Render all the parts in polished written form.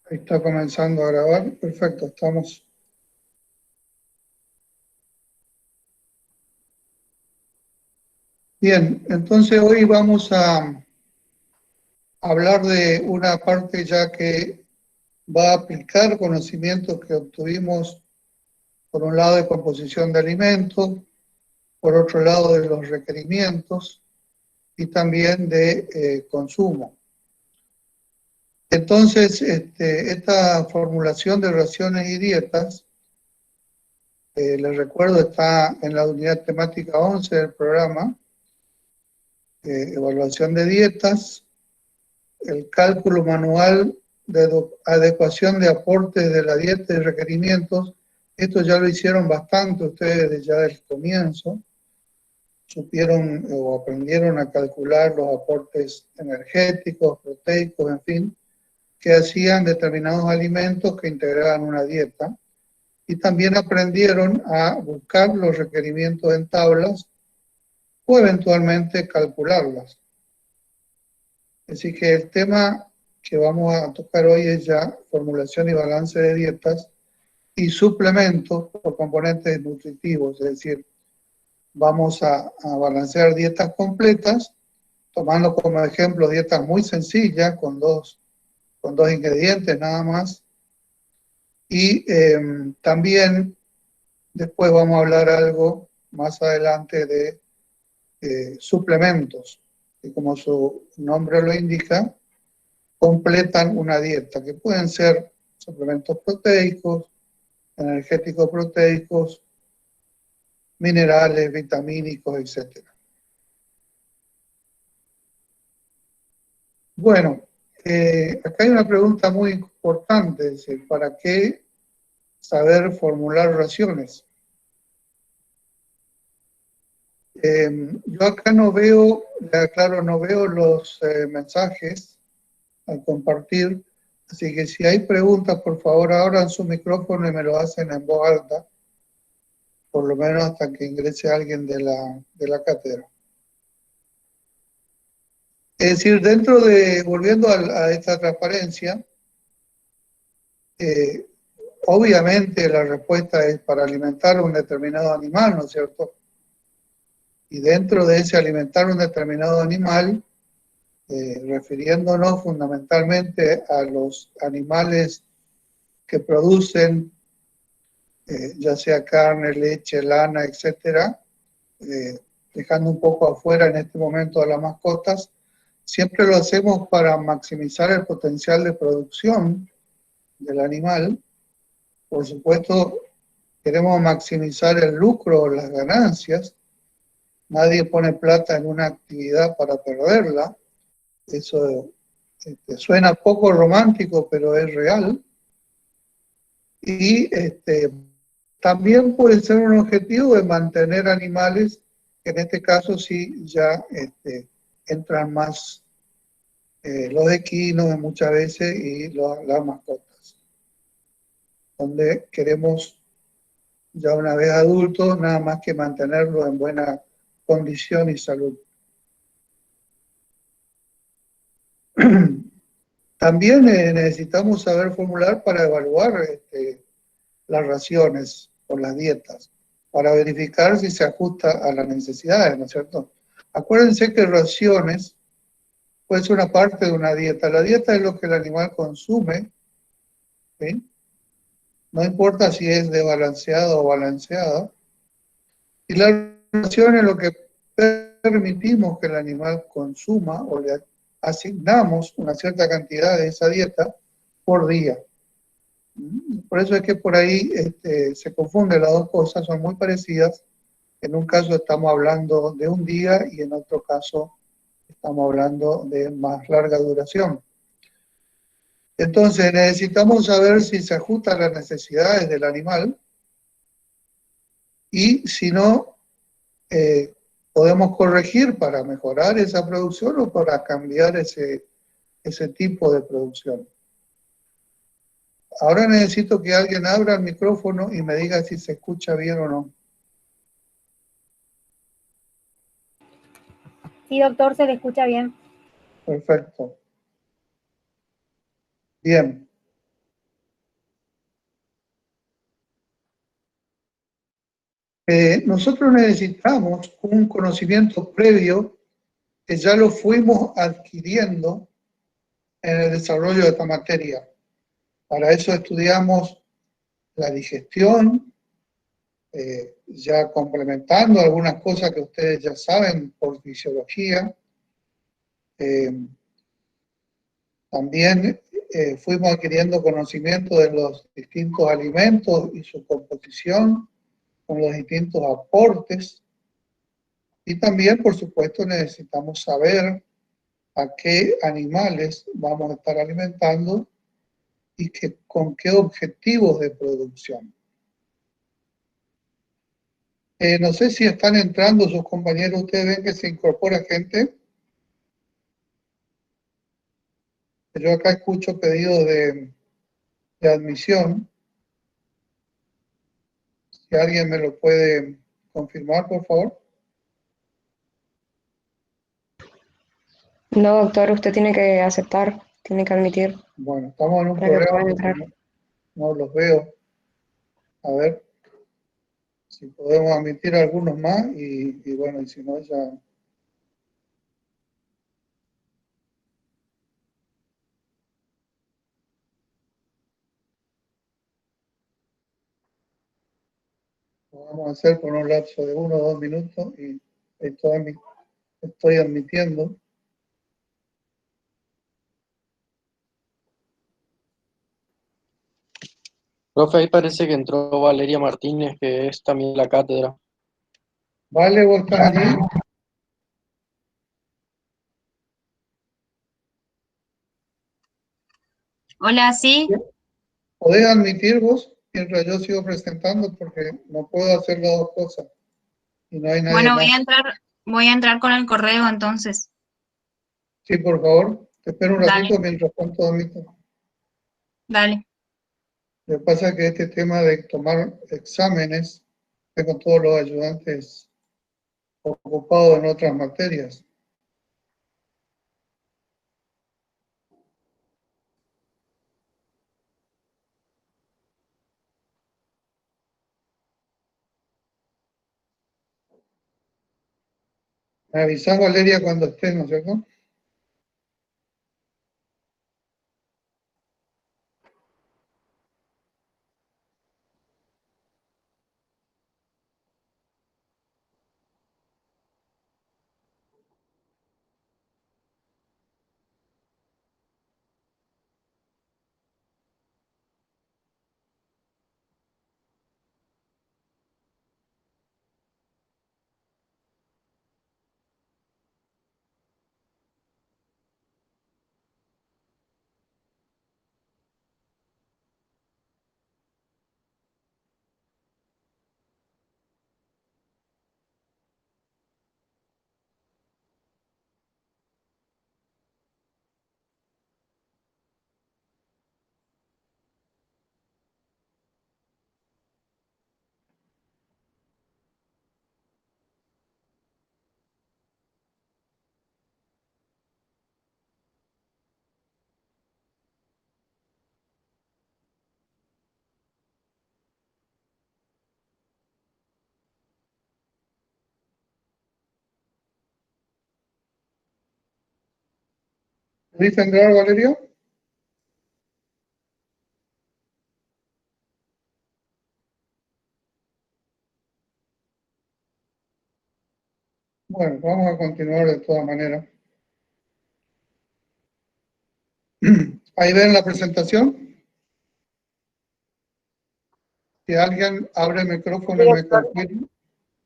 Ahí está comenzando a grabar. Perfecto, estamos. Bien, entonces hoy vamos a hablar de una parte ya que va a aplicar conocimientos que obtuvimos, por un lado, de composición de alimentos, por otro lado, de los requerimientos y también de consumo. Entonces, esta formulación de raciones y dietas, les recuerdo, está en la unidad temática 11 del programa, evaluación de dietas, el cálculo manual de adecuación de aportes de la dieta y requerimientos. Esto ya lo hicieron bastante ustedes ya del comienzo. Supieron o aprendieron a calcular los aportes energéticos, proteicos, en fin, que hacían determinados alimentos que integraban una dieta. Y también aprendieron a buscar los requerimientos en tablas o eventualmente calcularlas. Así que el tema que vamos a tocar hoy es ya formulación y balance de dietas y suplementos por componentes nutritivos, es decir, vamos a balancear dietas completas, tomando como ejemplo dietas muy sencillas, con dos ingredientes nada más, y también después vamos a hablar algo más adelante de suplementos, que como su nombre lo indica, completan una dieta, que pueden ser suplementos proteicos, energéticos proteicos, minerales, vitamínicos, etc. Bueno, acá hay una pregunta muy importante, es decir, ¿para qué saber formular raciones? Yo acá no veo, claro, no veo los mensajes al compartir, así que si hay preguntas, por favor, abran su micrófono y me lo hacen en voz alta, por lo menos hasta que ingrese alguien de la cátedra. Es decir, volviendo a esta transparencia, obviamente la respuesta es para alimentar un determinado animal, ¿no es cierto? Y dentro de ese alimentar un determinado animal, refiriéndonos fundamentalmente a los animales que producen, ya sea carne, leche, lana, etcétera, dejando un poco afuera en este momento a las mascotas, siempre lo hacemos para maximizar el potencial de producción del animal. Por supuesto, queremos maximizar el lucro o las ganancias. Nadie pone plata en una actividad para perderla. Eso suena poco romántico, pero es real. Y también puede ser un objetivo de mantener animales, que en este caso sí ya entran más los equinos muchas veces y las mascotas, donde queremos ya una vez adultos nada más que mantenerlos en buena condición y salud. También necesitamos saber formular para evaluar las raciones o las dietas, para verificar si se ajusta a las necesidades, ¿no es cierto? Acuérdense que raciones puede ser una parte de una dieta. La dieta es lo que el animal consume, ¿sí? No importa si es desbalanceado o balanceado. Y la ración es lo que permitimos que el animal consuma o le asignamos una cierta cantidad de esa dieta por día. Por eso es que por ahí se confunden las dos cosas, son muy parecidas. En un caso estamos hablando de un día y en otro caso estamos hablando de más larga duración. Entonces necesitamos saber si se ajusta a las necesidades del animal y si no, podemos corregir para mejorar esa producción o para cambiar ese tipo de producción. Ahora necesito que alguien abra el micrófono y me diga si se escucha bien o no. Sí, doctor, se le escucha bien. Perfecto. Bien. Nosotros necesitamos un conocimiento previo que ya lo fuimos adquiriendo en el desarrollo de esta materia. Para eso estudiamos la digestión, ya complementando algunas cosas que ustedes ya saben por fisiología. También fuimos adquiriendo conocimiento de los distintos alimentos y su composición, con los distintos aportes. Y también, por supuesto, necesitamos saber a qué animales vamos a estar alimentando y con qué objetivos de producción. No sé si están entrando sus compañeros, ustedes ven que se incorpora gente. Yo acá escucho pedidos de admisión. Si alguien me lo puede confirmar, por favor. No, doctor, usted tiene que aceptar, tiene que admitir Bueno, estamos en un para que problema puedan porque entrar. no los veo. A ver si podemos admitir algunos más y bueno, y si no ya... Lo vamos a hacer por un lapso de 1 o 2 minutos y estoy admitiendo. Profe, ahí parece que entró Valeria Martínez, que es también la cátedra. Vale, ¿vos estás allí? Hola, sí. ¿Podés admitir vos mientras yo sigo presentando? Porque no puedo hacer las dos cosas y no hay nadie Bueno, más. voy a entrar con el correo entonces. Sí, por favor, te espero un Dale, ratito mientras tanto admito. dale. Lo que pasa es que este tema de tomar exámenes, tengo todos los ayudantes ocupados en otras materias. Me avisás, Valeria, cuando estés, ¿no es cierto? ¿Pudiste entrar, Valeria? Bueno, vamos a continuar de todas maneras. Ahí ven la presentación. Si alguien abre el micrófono y me confirma.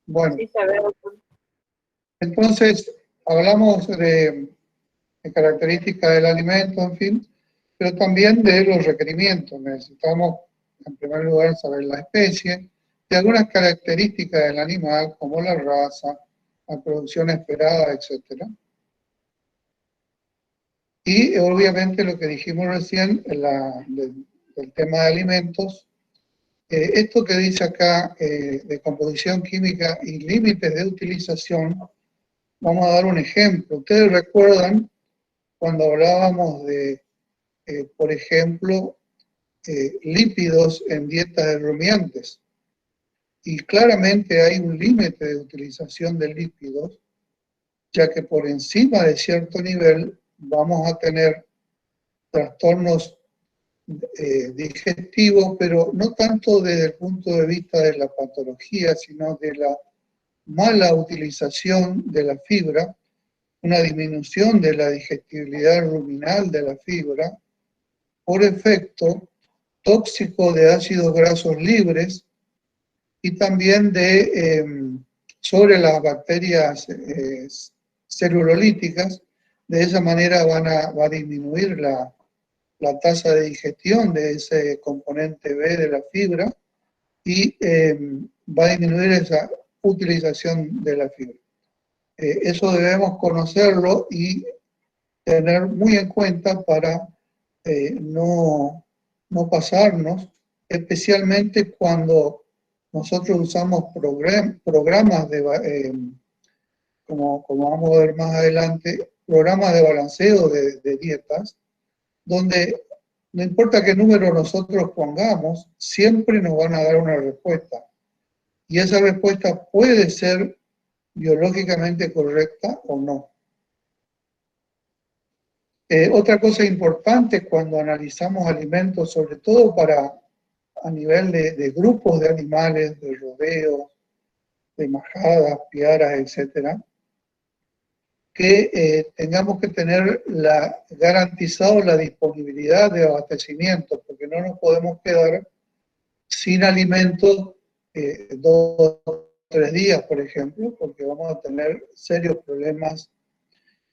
Bueno, Sí, se ve, doctor. entonces hablamos de características del alimento, en fin, pero también de los requerimientos. Necesitamos, en primer lugar, saber la especie y algunas características del animal, como la raza, la producción esperada, etc. Y obviamente lo que dijimos recién del tema de alimentos, esto que dice acá de composición química y límites de utilización, vamos a dar un ejemplo. Ustedes recuerdan cuando hablábamos de, por ejemplo, lípidos en dietas de rumiantes. y claramente hay un límite de utilización de lípidos, ya que por encima de cierto nivel vamos a tener trastornos digestivos, pero no tanto desde el punto de vista de la patología, sino de la mala utilización de la fibra, una disminución de la digestibilidad ruminal de la fibra, por efecto tóxico de ácidos grasos libres y también sobre las bacterias celulolíticas. De esa manera va a disminuir la tasa de digestión de ese componente B de la fibra y va a disminuir esa utilización de la fibra. Eso debemos conocerlo y tener muy en cuenta para no pasarnos, especialmente cuando nosotros usamos programas como vamos a ver más adelante, programas de balanceo de dietas, donde no importa qué número nosotros pongamos, siempre nos van a dar una respuesta. Y esa respuesta puede ser biológicamente correcta o no. Otra cosa importante cuando analizamos alimentos, sobre todo a nivel de grupos de animales, de rodeos, de majadas, piaras, etcétera, que tengamos que tener garantizado la disponibilidad de abastecimiento, porque no nos podemos quedar sin alimentos 2 o 3 días, por ejemplo, porque vamos a tener serios problemas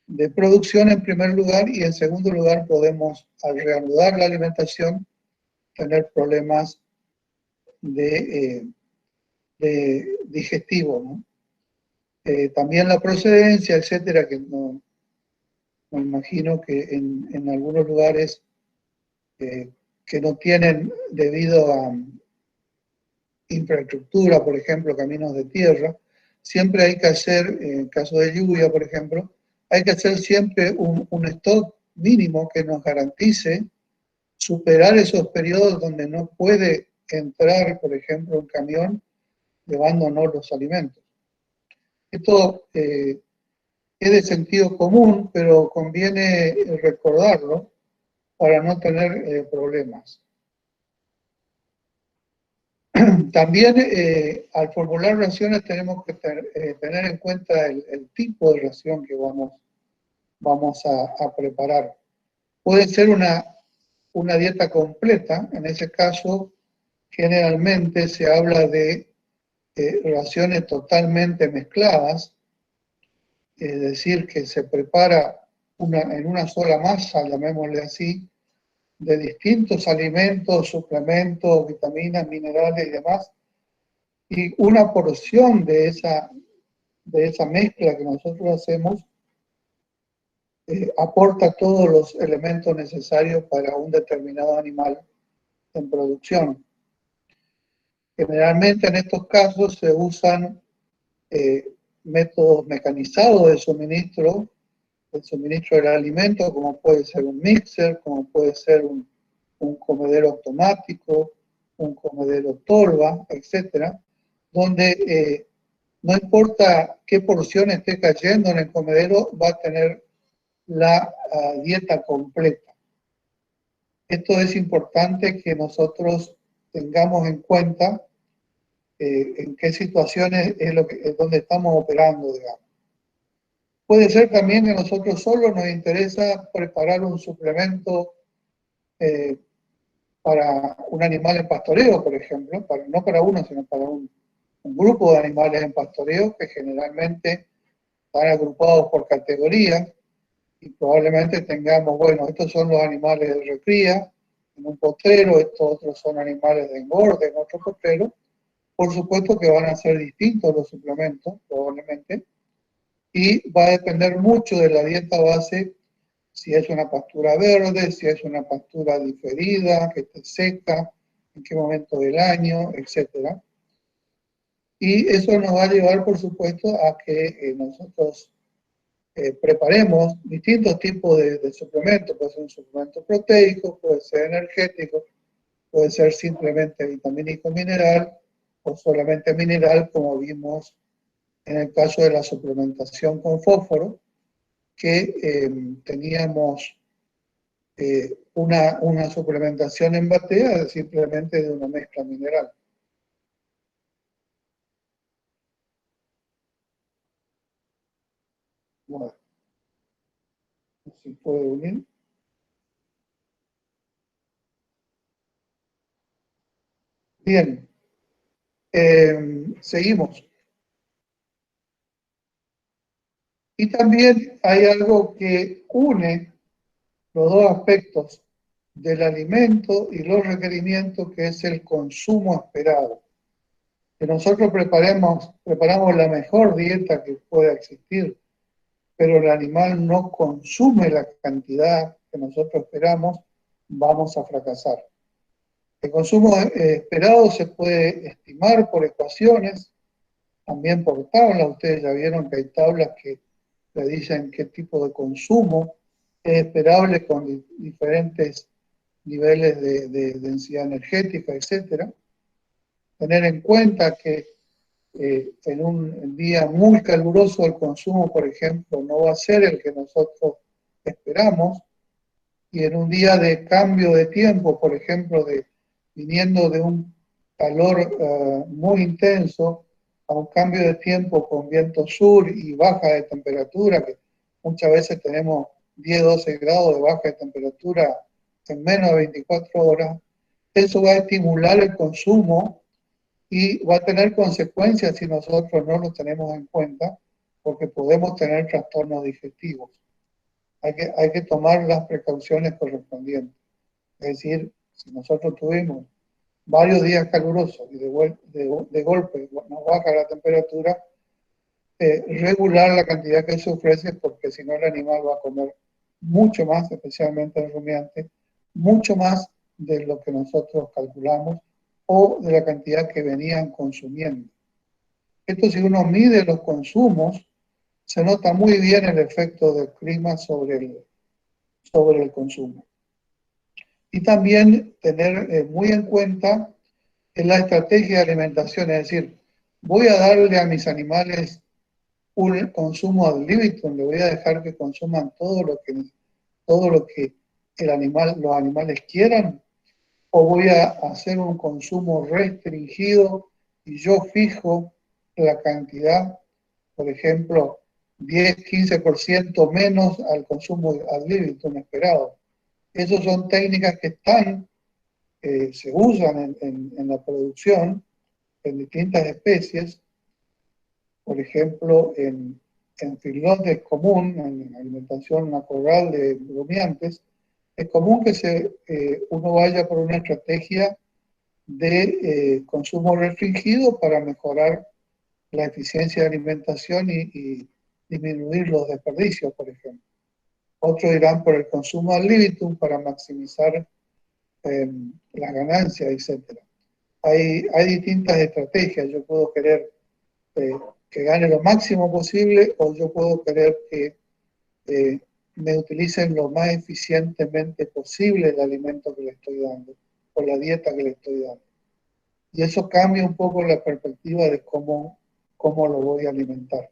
de producción en primer lugar, y en segundo lugar podemos, al reanudar la alimentación, tener problemas de digestivo, ¿no? También la procedencia, etcétera, que no me imagino que en algunos lugares que no tienen, debido a infraestructura, por ejemplo, caminos de tierra, siempre hay que hacer, en caso de lluvia, por ejemplo, hay que hacer siempre un stock mínimo que nos garantice superar esos periodos donde no puede entrar, por ejemplo, un camión llevándonos los alimentos. Esto es de sentido común, pero conviene recordarlo para no tener problemas. También al formular raciones tenemos que tener en cuenta el tipo de ración que vamos a preparar. Puede ser una dieta completa. En ese caso generalmente se habla de raciones totalmente mezcladas, es decir, que se prepara en una sola masa, llamémosle así, de distintos alimentos, suplementos, vitaminas, minerales y demás, y una porción de esa mezcla que nosotros hacemos aporta todos los elementos necesarios para un determinado animal en producción. Generalmente en estos casos se usan métodos mecanizados de suministro, el suministro del alimento, como puede ser un mixer, como puede ser un comedero automático, un comedero tolva, etcétera, donde no importa qué porción esté cayendo en el comedero, va a tener la dieta completa. Esto es importante que nosotros tengamos en cuenta en qué situaciones es donde estamos operando, digamos. Puede ser también que a nosotros solo nos interesa preparar un suplemento para un animal en pastoreo, por ejemplo, no para uno, sino para un grupo de animales en pastoreo que generalmente están agrupados por categorías, y probablemente tengamos, bueno, estos son los animales de recría en un potrero, estos otros son animales de engorde en otro potrero. Por supuesto que van a ser distintos los suplementos, probablemente, y va a depender mucho de la dieta base, si es una pastura verde, si es una pastura diferida, que esté seca, en qué momento del año, etc. Y eso nos va a llevar, por supuesto, a que nosotros preparemos distintos tipos de suplementos. Puede ser un suplemento proteico, puede ser energético, puede ser simplemente vitamínico mineral, o solamente mineral, como vimos en el caso de la suplementación con fósforo, que teníamos una suplementación en batea simplemente de una mezcla mineral. Bueno, si puede unir. Bien, seguimos. Y también hay algo que une los dos aspectos del alimento y los requerimientos, que es el consumo esperado. Que nosotros preparamos la mejor dieta que pueda existir, pero el animal no consume la cantidad que nosotros esperamos, vamos a fracasar. El consumo esperado se puede estimar por ecuaciones, también por tablas. Ustedes ya vieron que hay tablas que le dicen qué tipo de consumo es esperable con diferentes niveles de densidad energética, etc. Tener en cuenta que en un día muy caluroso el consumo, por ejemplo, no va a ser el que nosotros esperamos, y en un día de cambio de tiempo, por ejemplo, viniendo de un calor muy intenso a un cambio de tiempo con viento sur y baja de temperatura, que muchas veces tenemos 10-12 grados de baja de temperatura en menos de 24 horas, eso va a estimular el consumo y va a tener consecuencias si nosotros no lo tenemos en cuenta, porque podemos tener trastornos digestivos. Hay que tomar las precauciones correspondientes. Es decir, si nosotros tuvimos varios días calurosos y de golpe nos baja la temperatura, regular la cantidad que se ofrece, porque si no el animal va a comer mucho más, especialmente el rumiante, mucho más de lo que nosotros calculamos o de la cantidad que venían consumiendo. Esto, si uno mide los consumos, se nota muy bien el efecto del clima sobre el consumo. Y también tener muy en cuenta la estrategia de alimentación, es decir, voy a darle a mis animales un consumo ad libitum, le voy a dejar que consuman todo lo que los animales quieran, o voy a hacer un consumo restringido y yo fijo la cantidad, por ejemplo, 10-15% menos al consumo ad libitum esperado. Esas son técnicas que se usan en la producción en distintas especies. Por ejemplo, en feedlot es común, en alimentación corral de rumiantes, es común que uno vaya por una estrategia de consumo restringido para mejorar la eficiencia de alimentación y disminuir los desperdicios, por ejemplo. Otros irán por el consumo ad libitum para maximizar las ganancias, etc. Hay distintas estrategias. Yo puedo querer que gane lo máximo posible, o yo puedo querer que me utilicen lo más eficientemente posible el alimento que le estoy dando, o la dieta que le estoy dando. Y eso cambia un poco la perspectiva de cómo lo voy a alimentar.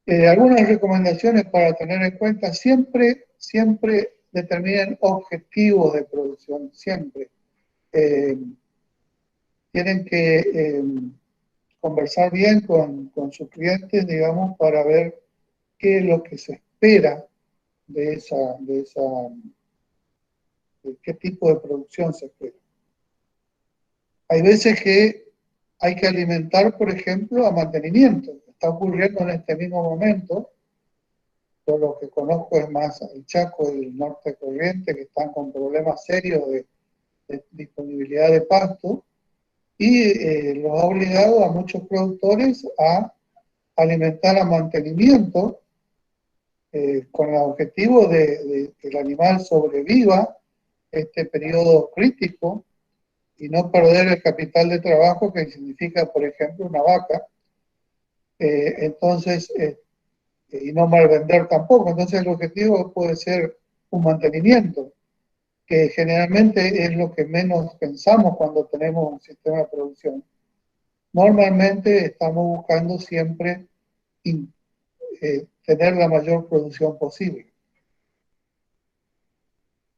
Algunas recomendaciones para tener en cuenta: siempre determinen objetivos de producción, siempre. Tienen que conversar bien con sus clientes, digamos, para ver qué es lo que se espera de qué tipo de producción se espera. Hay veces que hay que alimentar, por ejemplo, a mantenimiento. Está ocurriendo en este mismo momento. Yo lo que conozco es más el Chaco y el norte de Corrientes, que están con problemas serios de disponibilidad de pasto, y los ha obligado a muchos productores a alimentar a mantenimiento con el objetivo de que el animal sobreviva este periodo crítico y no perder el capital de trabajo que significa, por ejemplo, una vaca. Entonces, y no mal vender tampoco. Entonces el objetivo puede ser un mantenimiento, que generalmente es lo que menos pensamos cuando tenemos un sistema de producción. Normalmente estamos buscando siempre tener la mayor producción posible.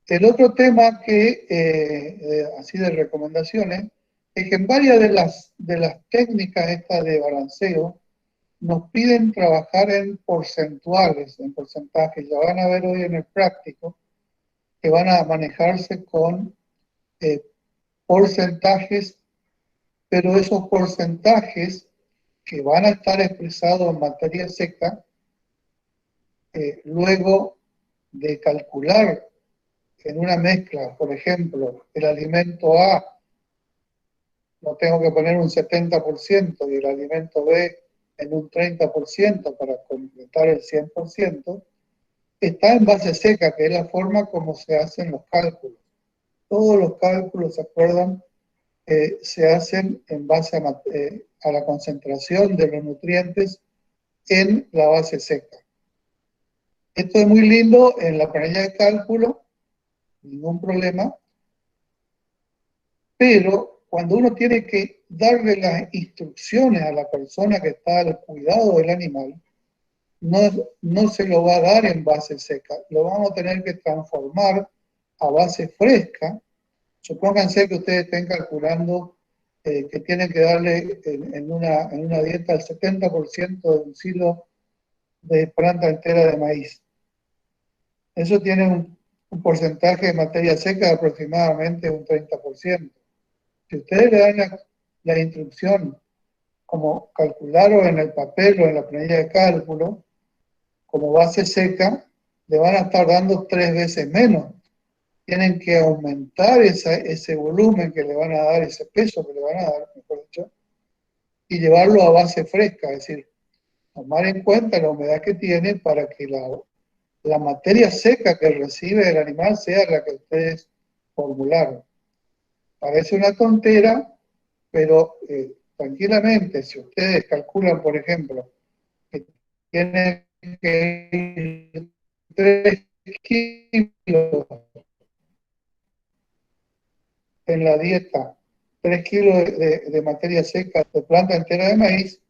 El otro tema que, así de recomendaciones, es que en varias de las técnicas estas de balanceo, nos piden trabajar en porcentuales, en porcentajes. Ya van a ver hoy en el práctico que van a manejarse con porcentajes, pero esos porcentajes que van a estar expresados en materia seca, luego de calcular en una mezcla, por ejemplo, el alimento A, lo tengo que poner un 70% y el alimento B en un 30% para completar el 100%, está en base seca, que es la forma como se hacen los cálculos. Todos los cálculos, ¿se acuerdan? Se hacen en base a la concentración de los nutrientes en la base seca. Esto es muy lindo en la planilla de cálculo, ningún problema, pero cuando uno tiene que darle las instrucciones a la persona que está al cuidado del animal, no se lo va a dar en base seca, lo vamos a tener que transformar a base fresca. Supónganse que ustedes estén calculando que tienen que darle en una dieta el 70% de un kilo de planta entera de maíz. Eso tiene un porcentaje de materia seca de aproximadamente un 30%. Si ustedes le dan la instrucción como calcularlo en el papel o en la planilla de cálculo, como base seca, le van a estar dando 3 veces menos. Tienen que aumentar ese volumen que le van a dar, ese peso que le van a dar, mejor dicho, y llevarlo a base fresca, es decir, tomar en cuenta la humedad que tiene para que la materia seca que recibe el animal sea la que ustedes formularon. Parece una tontera, pero tranquilamente, si ustedes calculan, por ejemplo, que tienen que ir 3 kilos en la dieta, 3 kilos de materia seca de planta entera de maíz,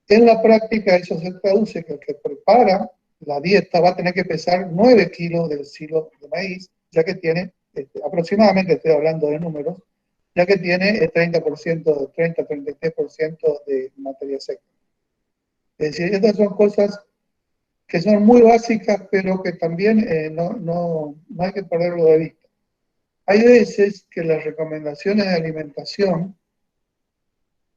en la práctica eso se traduce que el que prepara la dieta va a tener que pesar 9 kilos del kilo de maíz, ya que tiene, aproximadamente estoy hablando de números, ya que tiene el 30%, 30-33% de materia seca. Es decir, estas son cosas que son muy básicas, pero que también no hay que perderlo de vista. Hay veces que las recomendaciones de alimentación,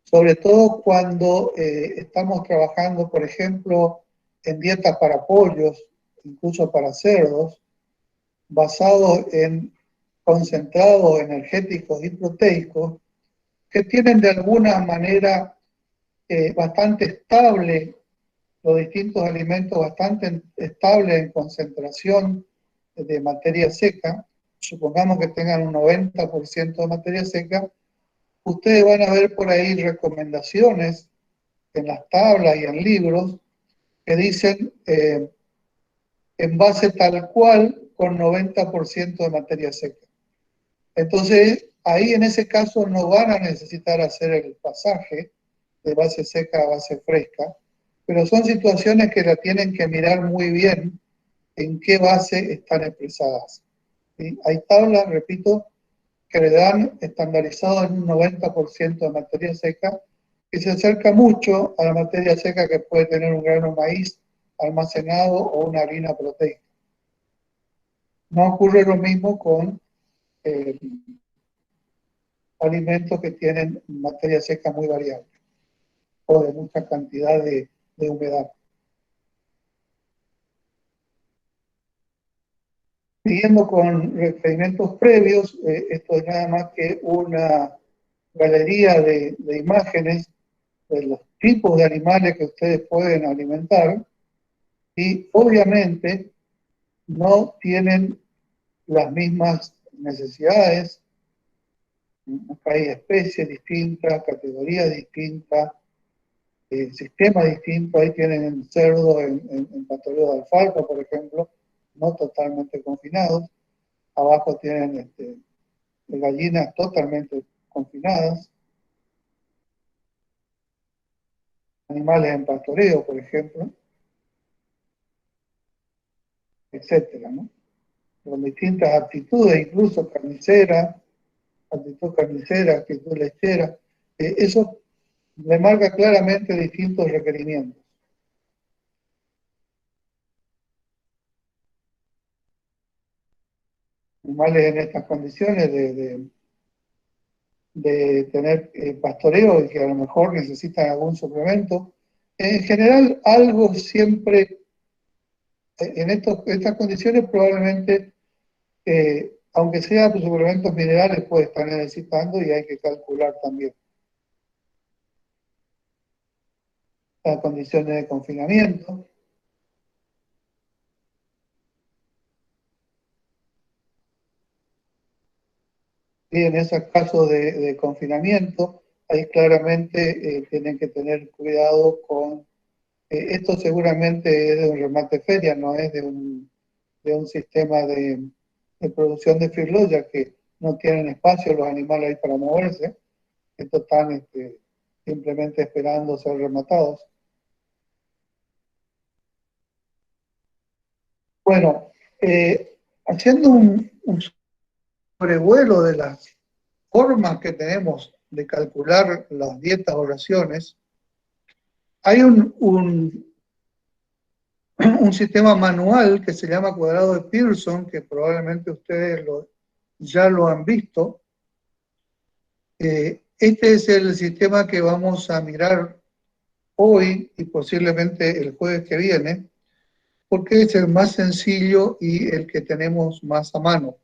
sobre todo cuando estamos trabajando, por ejemplo, en dietas para pollos, incluso para cerdos, basados en concentrados energéticos y proteicos, que tienen de alguna manera bastante estable, los distintos alimentos bastante estables en concentración de materia seca, supongamos que tengan un 90% de materia seca, ustedes van a ver por ahí recomendaciones en las tablas y en libros que dicen envase tal cual con 90% de materia seca. Entonces, ahí en ese caso no van a necesitar hacer el pasaje de base seca a base fresca, pero son situaciones que la tienen que mirar muy bien en qué base están expresadas. ¿Sí? Hay tablas, repito, que le dan estandarizado en un 90% de materia seca, que se acerca mucho a la materia seca que puede tener un grano de maíz almacenado o una harina proteica. No ocurre lo mismo con alimentos que tienen materia seca muy variable o de mucha cantidad de humedad. Siguiendo con requerimientos previos, esto es nada más que una galería de imágenes de los tipos de animales que ustedes pueden alimentar y obviamente no tienen las mismas necesidades. Acá hay especies distintas, categorías distintas, sistemas distintos. Ahí tienen cerdo en pastoreo de alfalfa, por ejemplo, no totalmente confinados. Abajo tienen gallinas totalmente confinadas. Animales en pastoreo, por ejemplo, etcétera, ¿no? Con distintas aptitudes, incluso carnicera, actitud lechera. Eso le marca claramente distintos requerimientos. Animales en estas condiciones de tener pastoreo y que a lo mejor necesitan algún suplemento. En general, algo siempre, en estas condiciones probablemente, aunque sea suplementos minerales, puede estar necesitando y hay que calcular también las condiciones de confinamiento. Y en esos casos de confinamiento, ahí claramente tienen que tener cuidado con... esto seguramente es de un remate feria, no es de un sistema de producción de feedlot, ya que no tienen espacio los animales ahí para moverse. Estos están simplemente esperando ser rematados. Bueno, haciendo un sobrevuelo de las formas que tenemos de calcular las dietas o raciones, hay un sistema manual que se llama cuadrado de Pearson, que probablemente ustedes ya lo han visto. Este es el sistema que vamos a mirar hoy y posiblemente el jueves que viene, porque es el más sencillo y el que tenemos más a mano.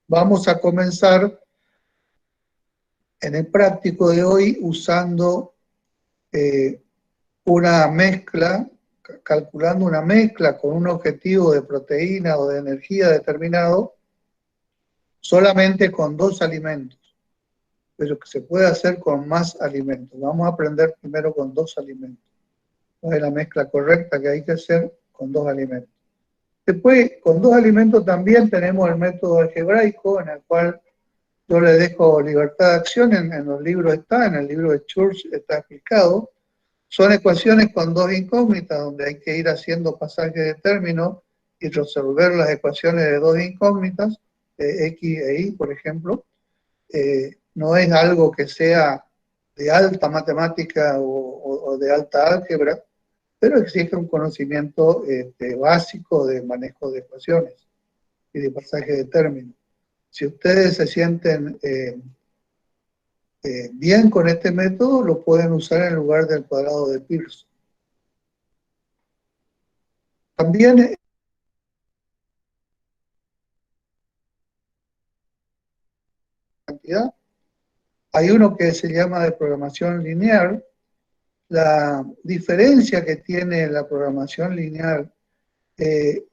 Vamos a comenzar en el práctico de hoy usando una mezcla, calculando una mezcla con un objetivo de proteína o de energía determinado, solamente con 2 alimentos, pero que se puede hacer con más alimentos. Vamos a aprender primero con 2 alimentos. Es la mezcla correcta que hay que hacer con 2 alimentos. Después, con 2 alimentos también tenemos el método algebraico, en el cual yo le dejo libertad de acción, en los libros está, en el libro de Church está explicado. Son ecuaciones con 2 incógnitas, donde hay que ir haciendo pasajes de términos y resolver las ecuaciones de 2 incógnitas, X e Y, por ejemplo. No es algo que sea de alta matemática o de alta álgebra, pero exige un conocimiento básico de manejo de ecuaciones y de pasajes de términos. Si ustedes se sienten bien con este método, lo pueden usar en lugar del cuadrado de Pearson. También cantidad. Hay uno que se llama de programación lineal. La diferencia que tiene la programación lineal en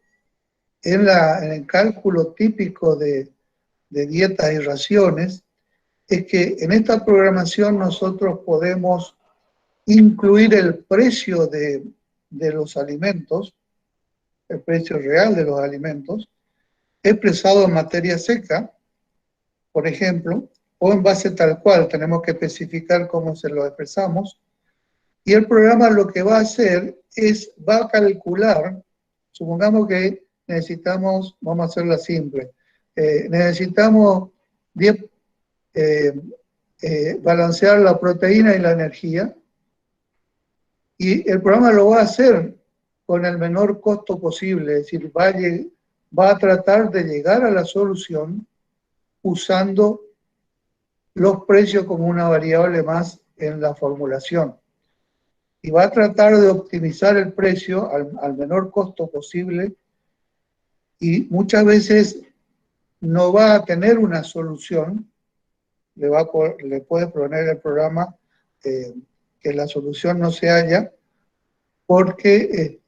el cálculo típico de dietas y raciones es que en esta programación nosotros podemos incluir el precio de los alimentos, el precio real de los alimentos, expresado en materia seca, por ejemplo, o en base tal cual, tenemos que especificar cómo se lo expresamos, y el programa lo que va a hacer es, va a calcular, supongamos que necesitamos, vamos a hacerla simple, necesitamos balancear la proteína y la energía, y el programa lo va a hacer con el menor costo posible, es decir, va a tratar de llegar a la solución usando los precios como una variable más en la formulación. Y va a tratar de optimizar el precio al menor costo posible, y muchas veces no va a tener una solución, le puede poner el programa que la solución no se halla, porque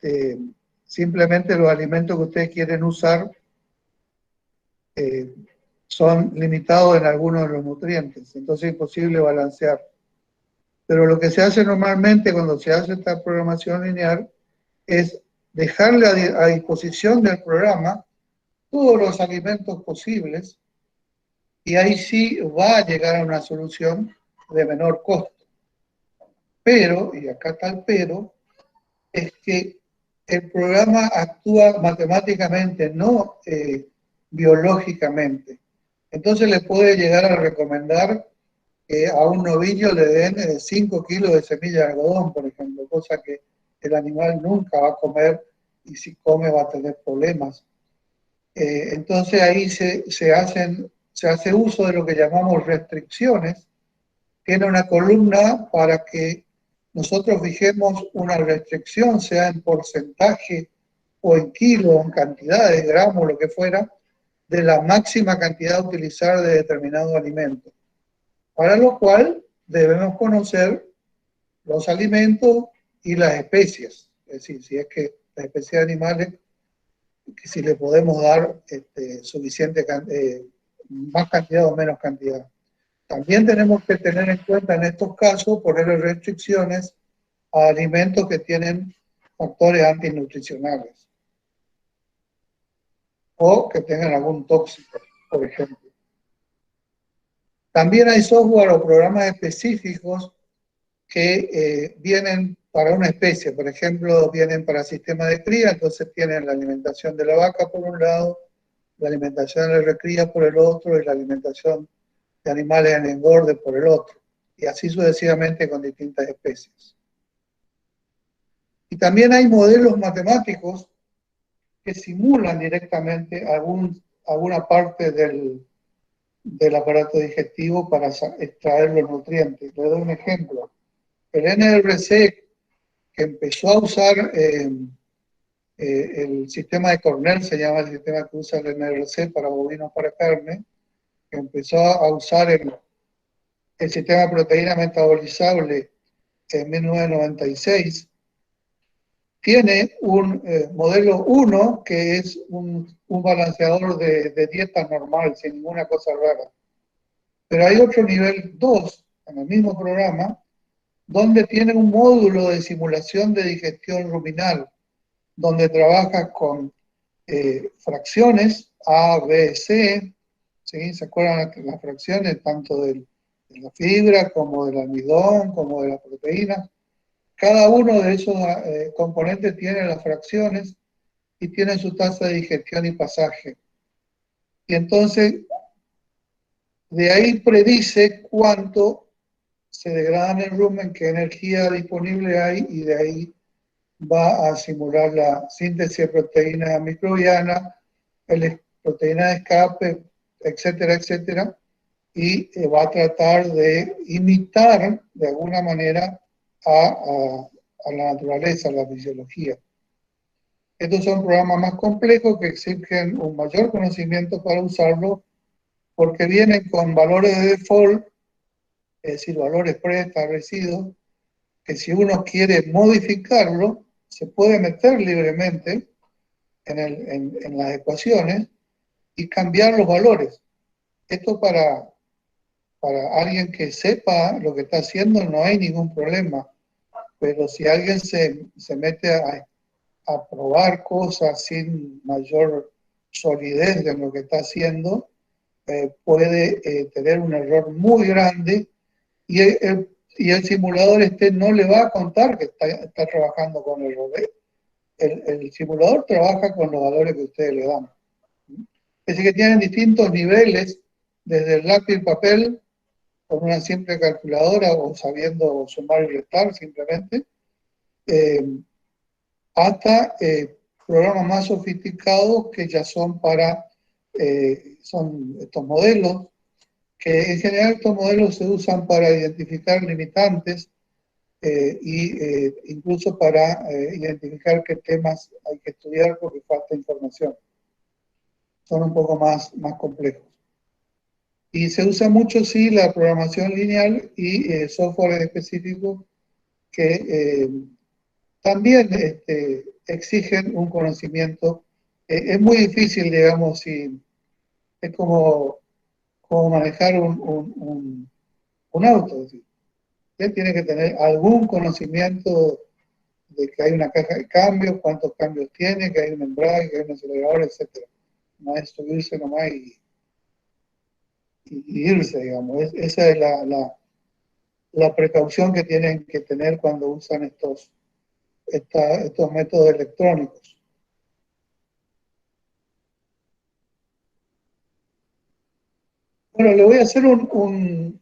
simplemente los alimentos que ustedes quieren usar son limitados en algunos de los nutrientes, entonces es imposible balancear. Pero lo que se hace normalmente cuando se hace esta programación lineal es dejarle a disposición del programa todos los alimentos posibles y ahí sí va a llegar a una solución de menor costo. Pero, y acá está el pero, es que el programa actúa matemáticamente, no biológicamente. Entonces le puede llegar a recomendar que a un novillo le den 5 kilos de semilla de algodón, por ejemplo, cosa que el animal nunca va a comer y si come va a tener problemas. Entonces ahí se hace uso de lo que llamamos restricciones. Tiene una columna para que nosotros fijemos una restricción, sea en porcentaje o en kilos, en cantidades, gramos, lo que fuera, de la máxima cantidad a utilizar de determinado alimento. Para lo cual debemos conocer los alimentos y las especies. Es decir, si es que las especies de animales, que si le podemos dar suficiente más cantidad o menos cantidad. También tenemos que tener en cuenta en estos casos ponerle restricciones a alimentos que tienen factores antinutricionales o que tengan algún tóxico, por ejemplo. También hay software o programas específicos que vienen para una especie, por ejemplo, vienen para sistema de cría, entonces tienen la alimentación de la vaca por un lado, la alimentación de la recría por el otro y la alimentación de animales en engorde por el otro, y así sucesivamente con distintas especies. Y también hay modelos matemáticos que simulan directamente alguna parte del aparato digestivo para extraer los nutrientes. Le doy un ejemplo. El NRC, que empezó a usar el sistema de Cornell, se llama el sistema que usa el NRC para bovinos para carne, que empezó a usar el sistema de proteína metabolizable en 1996, tiene un modelo 1 que es un balanceador de dieta normal, sin ninguna cosa rara. Pero hay otro nivel 2 en el mismo programa, donde tiene un módulo de simulación de digestión ruminal, donde trabaja con fracciones A, B, C, ¿sí? ¿Se acuerdan las fracciones tanto de la fibra como del almidón, como de la proteína? Cada uno de esos componentes tiene las fracciones y tiene su tasa de digestión y pasaje. Y entonces, de ahí predice cuánto se degrada en el rumen, qué energía disponible hay, y de ahí va a simular la síntesis de proteína microbiana, proteína de escape, etcétera, etcétera, y va a tratar de imitar de alguna manera a la naturaleza, a la fisiología. Estos son programas más complejos que exigen un mayor conocimiento para usarlo, porque vienen con valores de default, es decir, valores preestablecidos, que si uno quiere modificarlo, se puede meter libremente en las ecuaciones y cambiar los valores. Esto para alguien que sepa lo que está haciendo no hay ningún problema, pero si alguien se mete a probar cosas sin mayor solidez en lo que está haciendo, puede tener un error muy grande y el simulador no le va a contar que está trabajando con errores. El simulador trabaja con los valores que ustedes le dan. Es decir, que tienen distintos niveles, desde el lápiz y papel, con una simple calculadora o sabiendo sumar y restar simplemente, hasta programas más sofisticados que ya son son estos modelos, que en general estos modelos se usan para identificar limitantes incluso para identificar qué temas hay que estudiar porque falta información. Son un poco más complejos. Y se usa mucho, sí, la programación lineal y software específico que también exigen un conocimiento. Es muy difícil, digamos, es como manejar un auto. ¿Sí? usted tiene que tener algún conocimiento de que hay una caja de cambios, cuántos cambios tiene, que hay un embrague, que hay un acelerador, etc. No es subirse nomás y irse, digamos. Esa es la precaución que tienen que tener cuando usan estos métodos electrónicos. Bueno, le voy a hacer un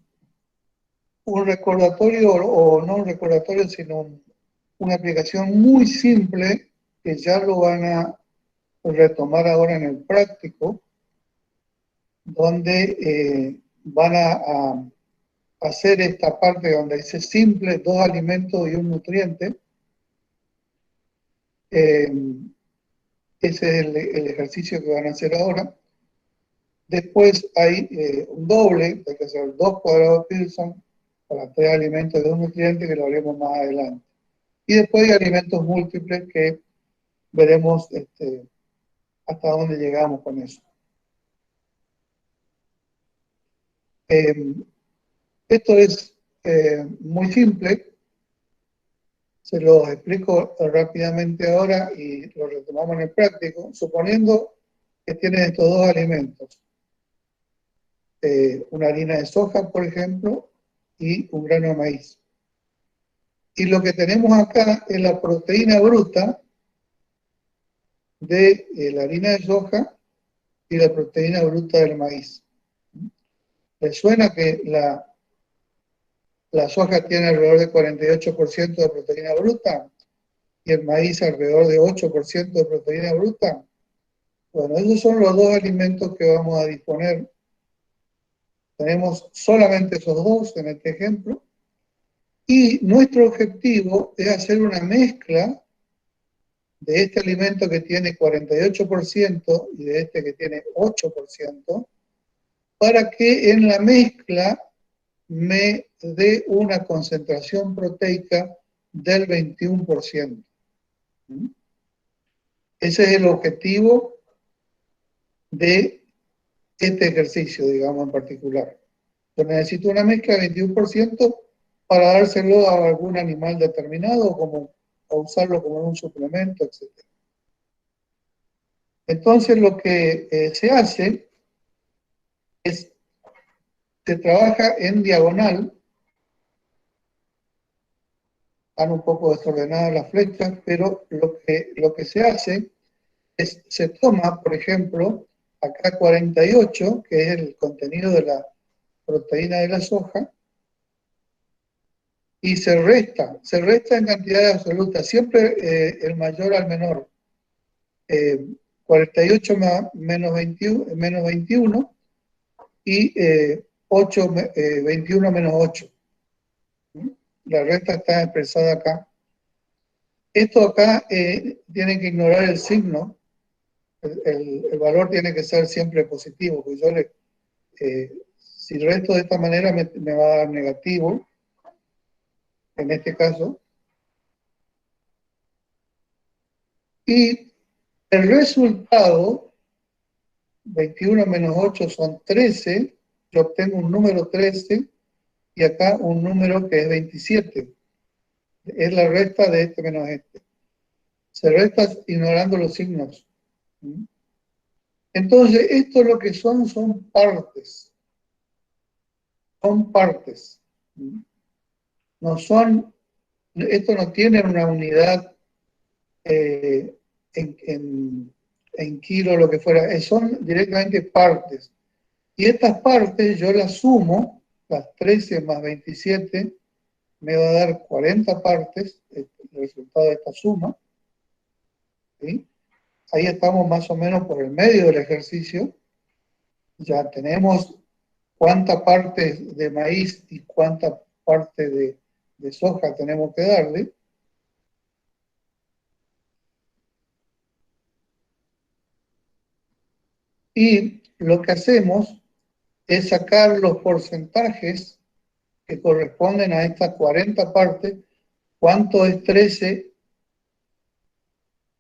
recordatorio, o no un recordatorio, sino una aplicación muy simple que ya lo van a retomar ahora en el práctico, donde van a hacer esta parte donde dice simple, 2 alimentos y un nutriente. Ese es el ejercicio que van a hacer ahora. Después hay un doble, hay que hacer 2 cuadrados Pearson para 3 alimentos y 2 nutrientes, que lo haremos más adelante. Y después hay alimentos múltiples que veremos hasta dónde llegamos con eso. Esto es muy simple, se lo explico rápidamente ahora y lo retomamos en el práctico, suponiendo que tienen estos 2 alimentos, una harina de soja, por ejemplo, y un grano de maíz. Y lo que tenemos acá es la proteína bruta de la harina de soja y la proteína bruta del maíz. ¿Les suena que la soja tiene alrededor de 48% de proteína bruta y el maíz alrededor de 8% de proteína bruta? Bueno, esos son los 2 alimentos que vamos a disponer. Tenemos solamente esos 2 en este ejemplo. Y nuestro objetivo es hacer una mezcla de este alimento que tiene 48% y de este que tiene 8%, para que en la mezcla me dé una concentración proteica del 21%. Ese es el objetivo de este ejercicio, digamos, en particular. Yo necesito una mezcla de 21% para dárselo a algún animal determinado, o usarlo como un suplemento, etc. Entonces lo que se hace es, se trabaja en diagonal. Están un poco desordenadas las flechas, pero lo que se hace es, se toma, por ejemplo, acá 48, que es el contenido de la proteína de la soja, y se resta en cantidades absolutas, siempre el mayor al menor. 48 menos 21 y 21 menos 8. La resta está expresada acá. Esto acá tienen que ignorar el signo. El valor tiene que ser siempre positivo, porque yo si resto de esta manera me va a dar negativo, en este caso. Y el resultado, 21 menos 8 son 13, yo obtengo un número 13, y acá un número que es 27. Es la resta de este menos este. Se resta ignorando los signos. Entonces, esto lo que son partes. Son partes. No son, esto no tiene una unidad en kilo o lo que fuera, son directamente partes. Y estas partes yo las sumo, las 13 más 27, me va a dar 40 partes, el resultado de esta suma. ¿Sí? Ahí estamos más o menos por el medio del ejercicio. Ya tenemos cuánta parte de maíz y cuánta parte de soja tenemos que darle. Y lo que hacemos es sacar los porcentajes que corresponden a estas 40 partes. ¿Cuánto es 13?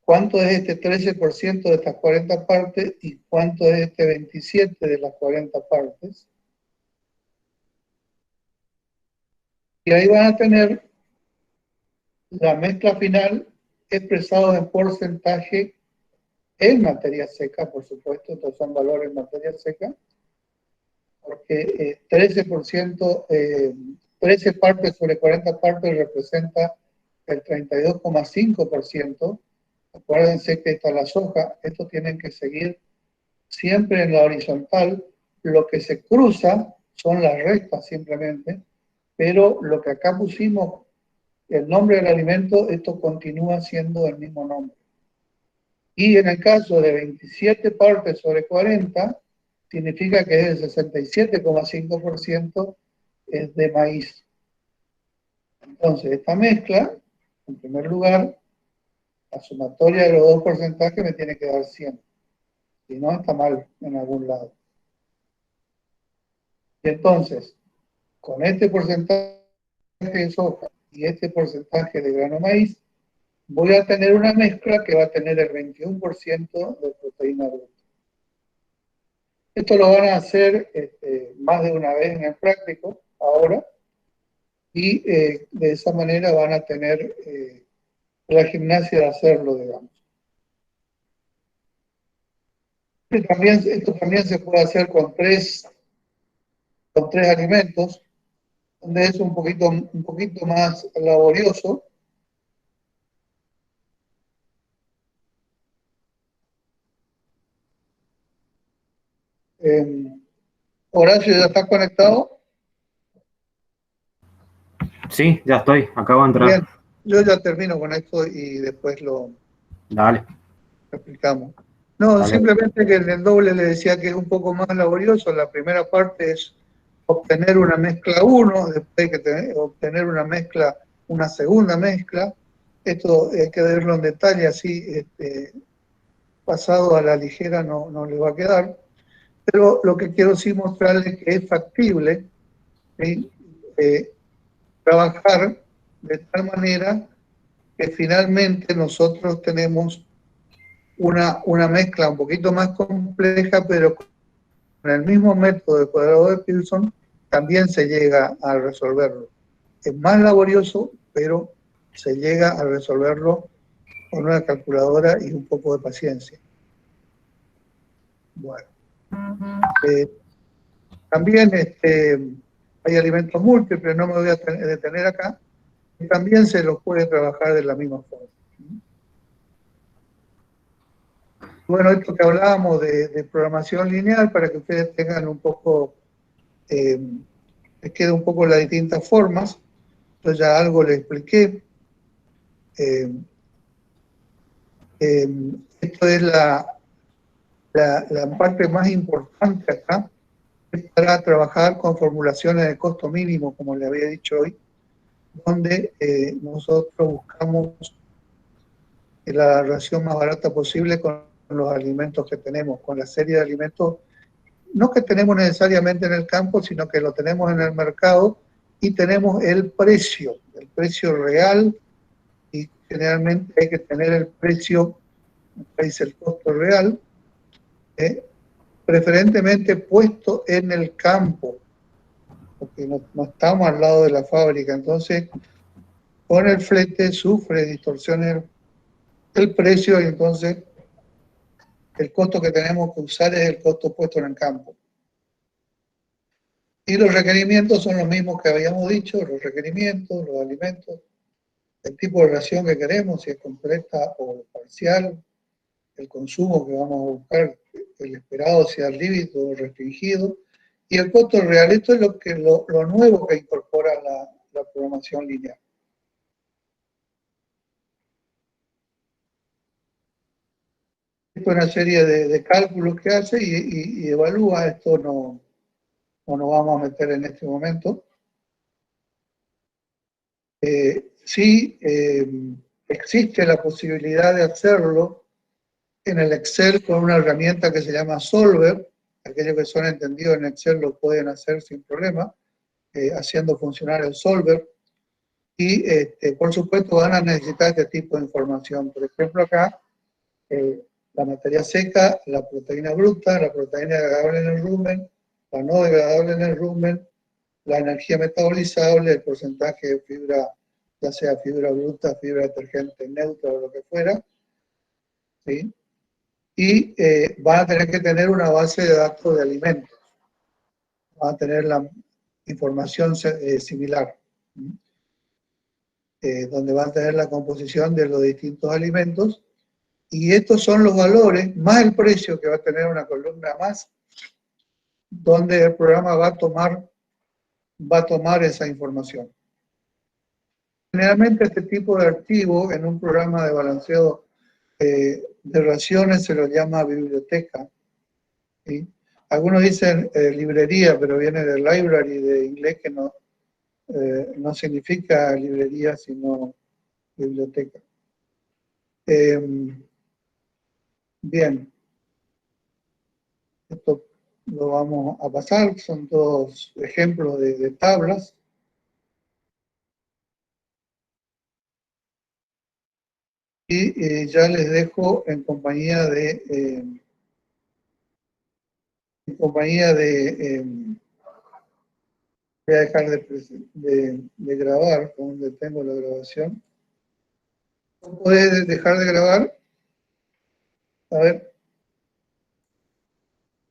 ¿Cuánto es este 13% de estas 40 partes y cuánto es este 27 de las 40 partes? Y ahí van a tener la mezcla final expresada en porcentaje en materia seca, por supuesto, estos son valores en materia seca, porque 13%, 13 partes sobre 40 partes representa el 32,5%. Acuérdense que está la soja, estos tienen que seguir siempre en la horizontal, lo que se cruza son las rectas simplemente, pero lo que acá pusimos, el nombre del alimento, esto continúa siendo el mismo nombre. Y en el caso de 27 partes sobre 40, significa que el 67,5% es de maíz. Entonces, esta mezcla, en primer lugar, la sumatoria de los dos porcentajes me tiene que dar 100. Si no, está mal en algún lado. Y entonces, con este porcentaje de soja y este porcentaje de grano maíz, voy a tener una mezcla que va a tener el 21% de proteína bruta. Esto lo van a hacer más de una vez en el práctico, ahora, y de esa manera van a tener la gimnasia de hacerlo, digamos. Esto también se puede hacer con tres alimentos, donde es un poquito más laborioso. Horacio, ¿ya está conectado? Sí, ya estoy, acabo de entrar. Bien, yo ya termino con esto y después lo Dale. explicamos. No, Dale. simplemente que en el doble le decía que es un poco más laborioso. La primera parte es obtener una mezcla 1, después hay que obtener una segunda mezcla. Esto hay que verlo en detalle, así pasado a la ligera no le va a quedar. Pero lo que quiero sí mostrarles es que es factible, ¿sí? Trabajar de tal manera que finalmente nosotros tenemos una mezcla un poquito más compleja, pero con el mismo método de cuadrado de Pearson también se llega a resolverlo. Es más laborioso, pero se llega a resolverlo con una calculadora y un poco de paciencia. Bueno. También hay alimentos múltiples, no me voy a detener acá, y también se los puede trabajar de la misma forma. Bueno, esto que hablábamos de programación lineal, para que ustedes tengan un poco, les quede un poco las distintas formas. Yo ya algo les expliqué. Esto es la parte más importante acá, es para trabajar con formulaciones de costo mínimo, como le había dicho hoy, donde nosotros buscamos la ración más barata posible con los alimentos que tenemos, con la serie de alimentos, no que tenemos necesariamente en el campo, sino que lo tenemos en el mercado y tenemos el precio real, y generalmente hay que tener el precio, es el costo real, preferentemente puesto en el campo, porque no estamos al lado de la fábrica, entonces con el flete sufre distorsiones el precio y entonces el costo que tenemos que usar es el costo puesto en el campo. Y los requerimientos son los mismos que habíamos dicho, los requerimientos, los alimentos, el tipo de ración que queremos, si es completa o parcial, el consumo que vamos a buscar, el esperado sea límite o restringido, y el costo real. Esto es lo nuevo que incorpora la programación lineal. Esto es una serie de cálculos que hace y evalúa. Esto no nos vamos a meter en este momento. Sí existe la posibilidad de hacerlo en el Excel con una herramienta que se llama Solver. Aquellos que son entendidos en Excel lo pueden hacer sin problema, haciendo funcionar el Solver. Y por supuesto van a necesitar este tipo de información. Por ejemplo acá, la materia seca, la proteína bruta, la proteína degradable en el rumen, la no degradable en el rumen, la energía metabolizable, el porcentaje de fibra, ya sea fibra bruta, fibra detergente neutra o lo que fuera, ¿sí? Y van a tener que tener una base de datos de alimentos. Van a tener la información similar, donde van a tener la composición de los distintos alimentos, y estos son los valores, más el precio que va a tener una columna más, donde el programa va a tomar esa información. Generalmente este tipo de archivo en un programa de balanceo de raciones se lo llama biblioteca, ¿sí? Algunos dicen librería, pero viene de library, de inglés, que no significa librería, sino biblioteca. Bien, esto lo vamos a pasar, son dos ejemplos de tablas. Y ya les dejo en compañía de... voy a dejar de grabar, donde tengo la grabación. ¿No podés dejar de grabar? A ver.